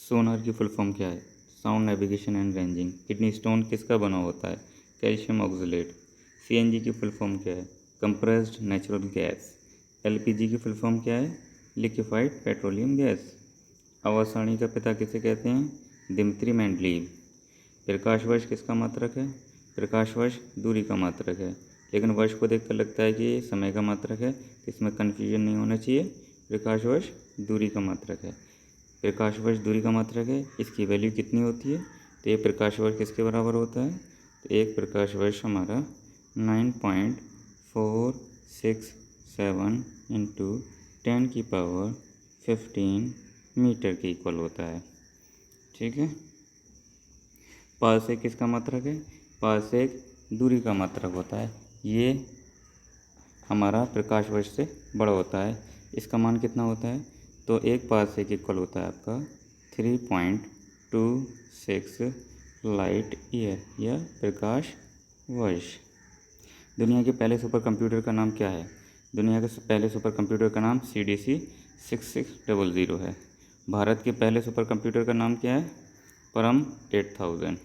सोनार की full form क्या है? Sound navigation and ranging. Kidney stone किसका बना होता है? Calcium oxalate. सीएनजी की फुल फॉर्म क्या है? Compressed natural gas. एलपीजी की फुल फॉर्म क्या है? Liquefied petroleum gas. आवर्त सारणी का पिता किसे कहते हैं? Dmitry Mendeleev. प्रकाश वर्ष किसका मात्रक है? प्रकाश वर्ष दूरी का मात्रक है, लेकिन वर्ष को देखकर लगता है कि ये समय का मात्रक है, तो इसमें कन्फ्यूजन नहीं होना चाहिए। प्रकाश वर्ष दूरी का मात्रक है। प्रकाश वर्ष दूरी का मात्रक है, इसकी वैल्यू कितनी होती है? तो एक प्रकाश वर्ष किसके बराबर होता है? तो एक प्रकाश वर्ष हमारा 9.467 इंटू 10⁻15 मीटर के इक्वल होता है। ठीक है। पारसेक किसका मात्रक है? पारसेक दूरी का मात्रक होता है। ये हमारा प्रकाश वर्ष से बड़ा होता है। इसका मान कितना होता है? तो एक पारसेक इक्वल होता है आपका 3.26 लाइट ईयर या प्रकाश वर्ष। दुनिया के पहले सुपर कंप्यूटर का नाम क्या है? दुनिया के पहले सुपर कंप्यूटर का नाम CDC 6600 है। भारत के पहले सुपर कंप्यूटर का नाम क्या है? परम 8000।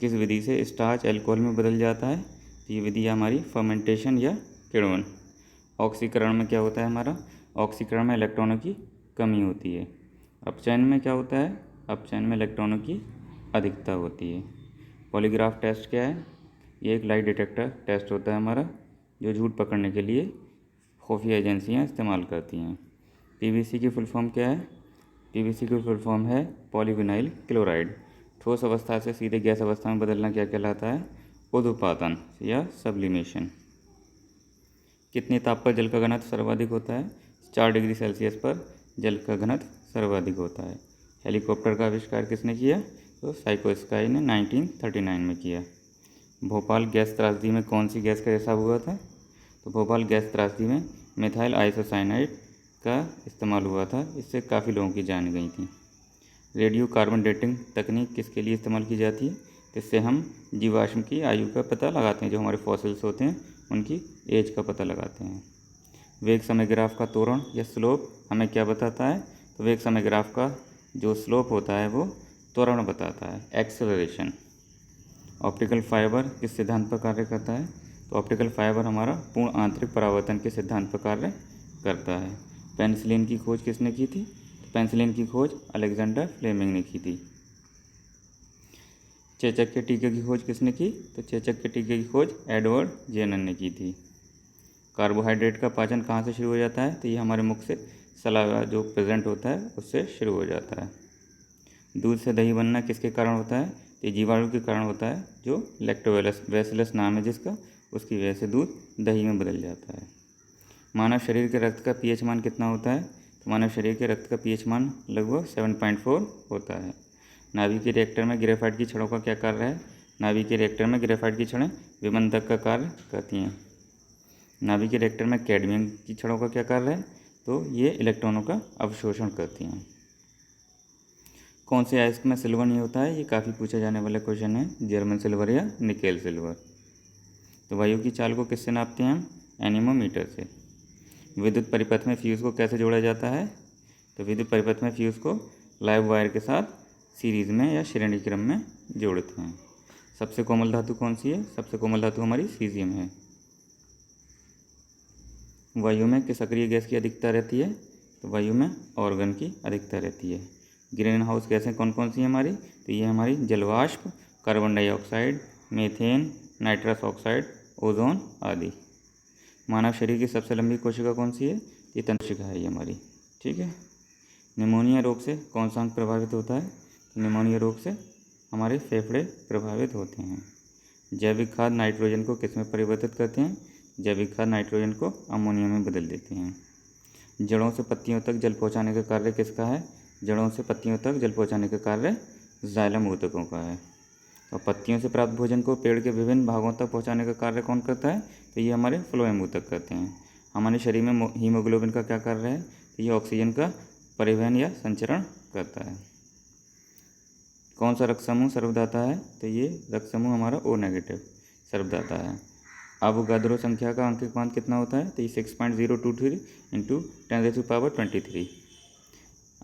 किस विधि से स्टार्च अल्कोहल में बदल जाता है? तो ये विधि है हमारी फर्मेंटेशन या किण्वन। ऑक्सीकरण में क्या होता है हमारा? ऑक्सीकरण में इलेक्ट्रॉनों की कमी होती है। अपचयन में क्या होता है? अपचयन में इलेक्ट्रॉनों की अधिकता होती है। पॉलीग्राफ टेस्ट क्या है? ये एक लाइट डिटेक्टर टेस्ट होता है हमारा, जो झूठ पकड़ने के लिए खुफिया एजेंसियां इस्तेमाल करती हैं। PVC की फुल फॉर्म क्या है? PVC की फुल फॉर्म है पॉलीविनाइल क्लोराइड। ठोस अवस्था से सीधे गैस अवस्था में बदलना क्या कहलाता है? उद्पादन या सब्लिमेशन। कितने ताप पर जल का घनत्व सर्वाधिक होता है? 4 डिग्री सेल्सियस पर जल का घनत्व सर्वाधिक होता है। हेलीकॉप्टर का आविष्कार किसने किया? तो साइकोस्काई ने 1939 में किया। भोपाल गैस त्रासदी में कौन सी गैस का रिसाव हुआ था? तो भोपाल गैस त्रासदी में मिथाइल आइसोसाइनाइड का इस्तेमाल हुआ था। इससे काफ़ी लोगों की जान गई थी। रेडियो कार्बन डेटिंग तकनीक किसके लिए इस्तेमाल की जाती है? इससे हम जीवाश्म की आयु का पता लगाते हैं। जो हमारे फॉसिल्स होते हैं उनकी एज का पता लगाते हैं। वेग समय ग्राफ का त्वरण या स्लोप हमें क्या बताता है? तो वेग समय ग्राफ का जो स्लोप होता है वो त्वरण बताता है, एक्सेलरेशन। ऑप्टिकल फाइबर किस सिद्धांत पर कार्य करता है? तो ऑप्टिकल फाइबर हमारा पूर्ण आंतरिक परावर्तन के सिद्धांत पर कार्य करता है। पेनिसिलिन की खोज किसने की थी? तो पेनिसिलिन की खोज अलेक्जेंडर फ्लेमिंग ने की थी। चेचक के टीके की खोज किसने की? तो चेचक के टीके की खोज एडवर्ड जेनर ने की थी। कार्बोहाइड्रेट का पाचन कहाँ से शुरू हो जाता है? तो ये हमारे मुख से सलाइवा जो प्रेजेंट होता है उससे शुरू हो जाता है। दूध से दही बनना किसके कारण होता है? तो जीवाणु के कारण होता है, जो लैक्टोबैसिलस नाम है जिसका, उसकी वजह से दूध दही में बदल जाता है। मानव शरीर के रक्त का pH मान कितना होता है? तो मानव शरीर के रक्त का pH मान लगभग 7.4 होता है। नाभिक के रिएक्टर में ग्रेफाइट की छड़ों का क्या कार्य है? नाभिक के रिएक्टर में ग्रेफाइट की छड़ें विबंधक का कार्य करती हैं। नाभिक के रिएक्टर में कैडमियम की छड़ों का क्या कार्य है? तो ये इलेक्ट्रॉनों का अवशोषण करती हैं। कौन से अयस्क में सिल्वर नहीं होता है? ये काफ़ी पूछा जाने वाला क्वेश्चन है। जर्मन सिल्वर या निकेल सिल्वर। तो वायु की चाल को किससे नापते हैं हम? एनीमोमीटर से। विद्युत परिपथ में फ्यूज़ को कैसे जोड़ा जाता है? तो विद्युत परिपथ में फ्यूज़ को लाइव वायर के साथ सीरीज़ में या श्रेणी क्रम में जोड़ते हैं। सबसे कोमल धातु कौन सी है? सबसे कोमल धातु हमारी सीजियम है। वायु में किस सक्रिय गैस की अधिकता रहती है? तो वायु में ऑर्गन की अधिकता रहती है। ग्रीन हाउस गैसें कौन कौन सी हैं हमारी? तो ये हमारी जलवाष्प, carbon dioxide, methane, nitrous oxide, ozone आदि। मानव शरीर की सबसे लंबी कोशिका कौन सी है? ये तंत्रिका है ये हमारी। ठीक है। निमोनिया रोग से कौन सा अंग प्रभावित होता है? निमोनिया रोग से हमारे फेफड़े प्रभावित होते हैं। जैविक खाद नाइट्रोजन को किस में परिवर्तित करते हैं? जैविक खाद नाइट्रोजन को अमोनिया में बदल देते हैं। जड़ों से पत्तियों तक जल पहुंचाने का कार्य किसका है? जड़ों से पत्तियों तक जल पहुंचाने का कार्य जाइलम ऊतकों का है। और पत्तियों से प्राप्त भोजन को पेड़ के विभिन्न भागों तक पहुंचाने का कार्य कौन करता है? तो ये हमारे फ्लोएम ऊतक करते हैं। हमारे शरीर में हीमोग्लोबिन का क्या कार्य है? तो ये ऑक्सीजन का परिवहन या संचरण करता है। कौन सा रक्त समूह सर्वदाता है? तो ये रक्त समूह हमारा O नेगेटिव सर्वदाता है। अवोगाद्रो संख्या का आंतरिक मान कितना होता है? तो ये 6.023 इंटू 10⁻23।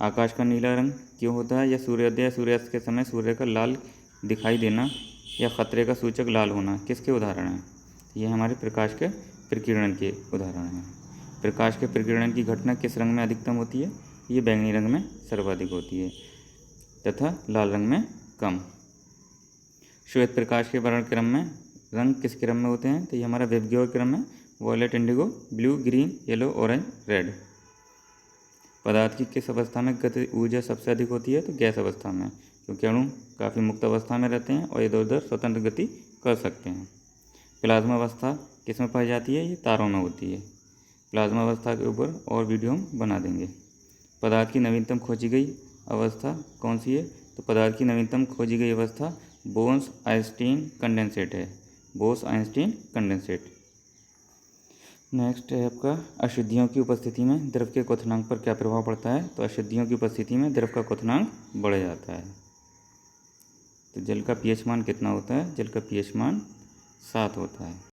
आकाश का नीला रंग क्यों होता है? या सूर्योदय या सूर्यास्त के समय सूर्य का लाल दिखाई देना या खतरे का सूचक लाल होना किसके उदाहरण हैं? ये हमारे प्रकाश के प्रकीर्णन के उदाहरण हैं। प्रकाश के प्रकीर्णन की घटना किस रंग में अधिकतम होती है? ये बैंगनी रंग में सर्वाधिक होती है तथा लाल रंग में कम। श्वेत प्रकाश के वर्ण क्रम में रंग किस क्रम में होते हैं? तो ये हमारा विबग्योर क्रम है। Violet, indigo, blue, green, yellow, orange, red. पदार्थ की किस अवस्था में गति ऊर्जा सबसे अधिक होती है? तो गैस अवस्था में, क्योंकि अणु काफ़ी मुक्त अवस्था में रहते हैं और इधर उधर स्वतंत्र गति कर सकते हैं। प्लाज्मा अवस्था किस में पाई जाती है? ये तारों में होती है। प्लाज्मा अवस्था के ऊपर और वीडियो हम बना देंगे। पदार्थ की नवीनतम खोजी गई अवस्था कौन सी है? तो पदार्थ की नवीनतम खोजी गई अवस्था बोस-आइंस्टीन कंडेंसेट है। Bose-Einstein condensate. नेक्स्ट है आपका अशुद्धियों की उपस्थिति में द्रव के क्वथनांक पर क्या प्रभाव पड़ता है? तो अशुद्धियों की उपस्थिति में द्रव का क्वथनांक बढ़ जाता है। तो जल का पीएच मान कितना होता है? जल का पीएच मान 7 होता है।